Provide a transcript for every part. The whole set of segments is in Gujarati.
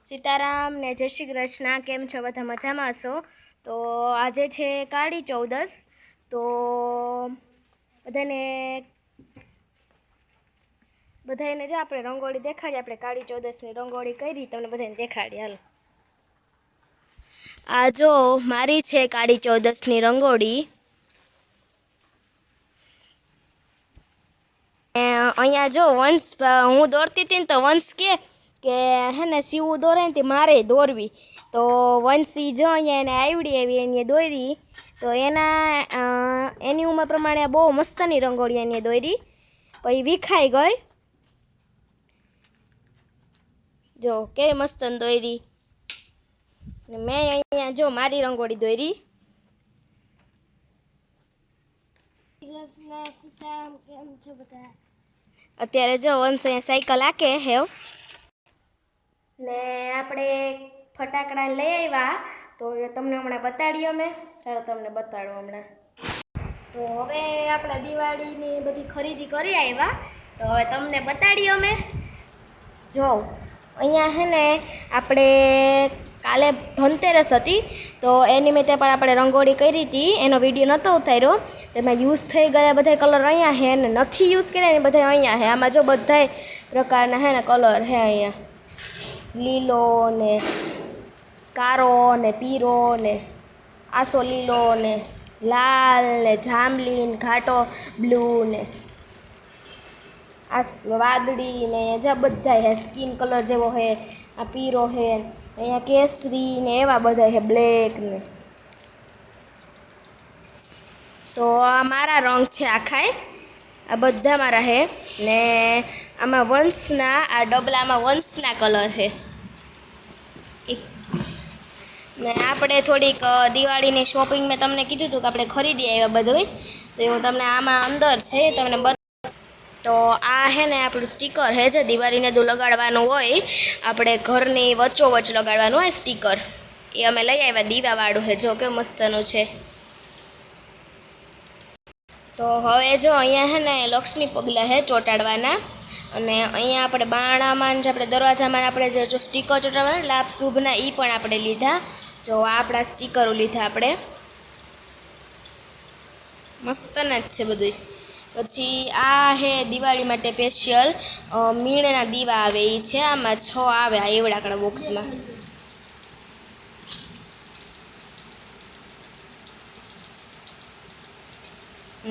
સીતારામ ને જય શ્રી કૃષ્ણ. કેમ છો? બધા મજામાં હશો? તો આજે છે કાળી ચૌદસ. તો બધાને જો આપણે રંગોળી દેખાડીએ. આપણે કાળી ચૌદસની રંગોળી કરી તમને બધાને દેખાડીએ. હાલો, આ જો મારી છે કાળી ચૌદસની રંગોળી. અહીંયા જો વંશ હું દોરતી હતી ને તો વંશ કે હે ને સીવું દોરે ને તે મારે દોરવી. તો વંશી જો અહીંયા એને આવડી આવી એને દોરી. તો એની ઉંમર પ્રમાણે બહુ મસ્તની રંગોળી એને દોરી. પછી વિખાઈ ગઈ. જો કેવી મસ્તન દોરી. મેં અહીંયા જો મારી રંગોળી દોરી. કેમ છો બધા? અત્યારે જો વંશ અહીંયા સાયકલ હાકે હેવ ને આપણે ફટાકડા લઈ આવ્યા. તો તમને હમણાં બતાડીએ અમે. ચાલો તમને બતાડો હમણાં. તો હવે આપણે દિવાળીની બધી ખરીદી કરી આવ્યા. તો હવે તમને બતાડીએ અમે. જો અહીંયા હે ને આપણે કાલે ધનતેરસ હતી. તો એ નિમિત્તે પણ આપણે રંગોળી કરી હતી. એનો વિડીયો નહોતો ઉતાર્યો. એમાં યુઝ થઈ ગયા બધા કલર અહીંયા છે ને નથી યુઝ કર્યા ને બધા અહીંયા છે. આમાં જો બધા પ્રકારના હે ને કલર છે અહીંયા. લીલો ને કારો ને પીરો ને આસો લીલો ને લાલ ને જાંબલી ને ઘાટો બ્લુ ને આ વાદળી ને જ્યાં બધા છે સ્કિન કલર જેવો છે. આ પીરો છે અહીંયા કેસરી ને એવા બધા છે બ્લેક ને. તો આ મારા રંગ છે આખાય. આ બધા મારા છે ને આમાં વંશના આ ડબલામાં વંશના કલર છે. ને આપણે થોડીક દિવાળીની શોપિંગ મેં તમને કીધું હતું કે આપણે ખરીદી આવ્યા બધું. તો હું તમને આમાં અંદર છે તમને તો આ છે ને આપણું સ્ટીકર છે જે દિવાળીને લગાડવાનું હોય. આપણે ઘરની વચ્ચોવચ્ચ લગાડવાનું હોય સ્ટીકર. એ અમે લઈ આવ્યા દીવાવાળું છે. જો કેવું મસ્તનું છે. તો હવે જો અહીંયા છે ને લક્ષ્મી પગલા છે ચોંટાડવાના. અને અહીંયા આપણે બાણામાં જે આપણે દરવાજામાં આપણે જે સ્ટીકર ચોંટાડવાના લાભ શુભના એ પણ આપણે લીધા. જો આ આપણા સ્ટીકરો લીધા આપણે. મસ્તના જ છે બધું. પછી આ હે દિવાળી માટે સ્પેશિયલ મીણના દીવા આવે એ છે. આમાં 6 આવે આ એવડાકડા બોક્સમાં.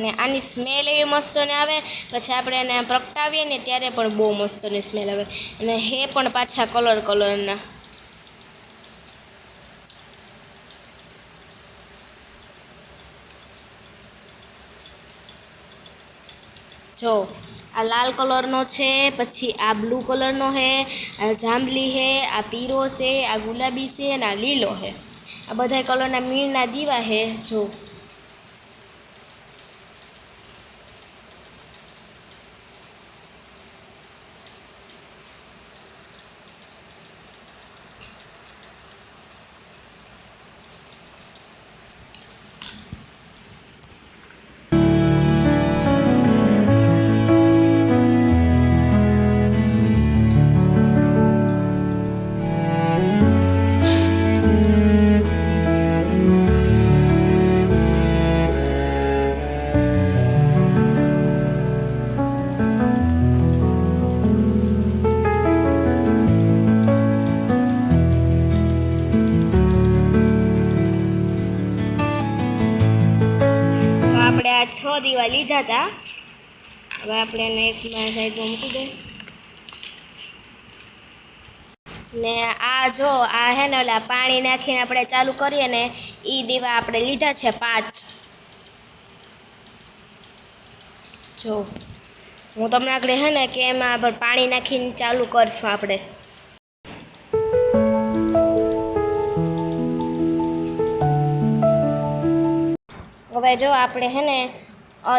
ને આની સ્મેલ એવી મસ્તને આવે. પછી આપણે એને પ્રગટાવીએ ને ત્યારે પણ બહુ મસ્તની સ્મેલ આવે. અને હે પણ પાછા કલરના. જો આ લાલ કલરનો છે. પછી આ બ્લુ કલરનો છે. આ જાંબલી છે. આ પીરો છે. આ ગુલાબી છે અને આ લીલો છે. આ બધા કલરના મીણના દીવા છે. જો આપણે આ 6 દીવા લીધા હતા. હવે આપણે એને એક સાઈડમાં મૂકી દઈએ. ને આ જો આ હે ને ઓલા પાણી નાખીને આપણે ચાલુ કરીએ ને એ દીવા આપણે લીધા છે 5. જો હું તમને આગળ હે ને કે એમાં પાણી નાખીને ચાલુ કરશું આપણે. હવે જો આપણે હે ને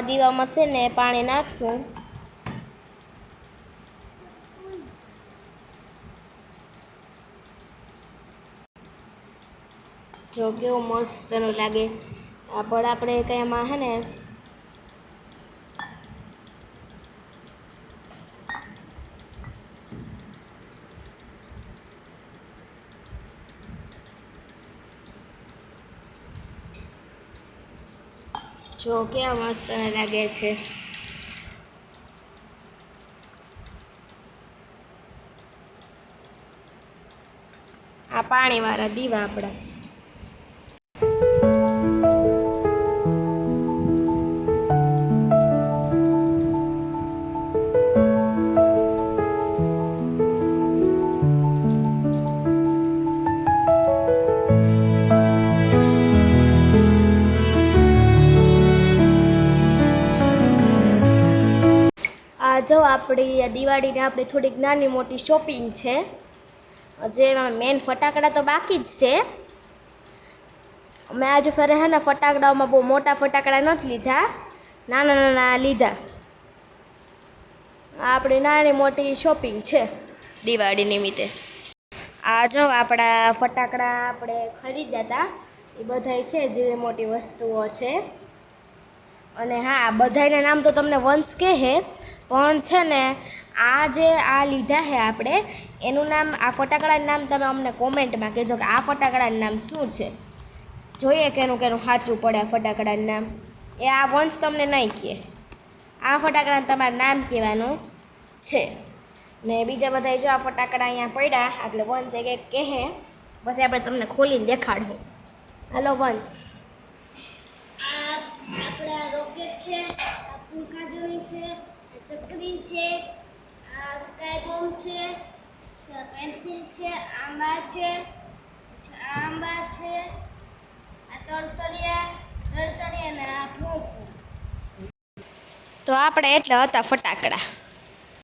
દીવામાં છે ને પાણી નાખશું. જો કેવું મસ્તનું લાગે. આ પણ આપણે કંઈ એમાં હે ને જો કેવા મસ્ત લાગે છે. આ પાણીવાળા દીવા આપણા. આ જો આપણી દિવાળીને આપણી થોડીક નાની મોટી શોપિંગ છે. જેમાં મેન ફટાકડા તો બાકી જ છે. મેં આજે ફરે હે ને ફટાકડાઓમાં બહુ મોટા ફટાકડા નથી લીધા, નાના નાના લીધા. આ આપણી નાની મોટી શોપિંગ છે દિવાળી નિમિત્તે. આ જો આપણા ફટાકડા આપણે ખરીદ્યા હતા એ બધાય છે જેવી મોટી વસ્તુઓ છે. અને હા, બધાયના નામ તો તમને વંશ કહે, પણ છે ને આ જે આ લીધા છે આપણે એનું નામ, આ ફટાકડાનું નામ તમે અમને કોમેન્ટમાં કહેજો કે આ ફટાકડાનું નામ શું છે. જોઈએ કેનું સાચું પડે આ ફટાકડાનું નામ. એ આ વંશ તમને નહીં કહે, આ ફટાકડાનું તમારું નામ કહેવાનું છે. ને બીજા બધા જો આ ફટાકડા અહીંયા પડ્યા એટલે વંશ એક એક કહે, પછી આપણે તમને ખોલીને દેખાડવું. હાલો વંશ. આ આપણા રોકેટ છે, આ ફૂલકાજળી છે, આ ચકરી છે, આ સ્કાય બોમ્બ છે, પેન્સિલ છે, આંબા છે, આ આંબા છે, આ તડતડિયા અને આ ફૂંફૂ. તો આપણે એટલા હતા ફટાકડા.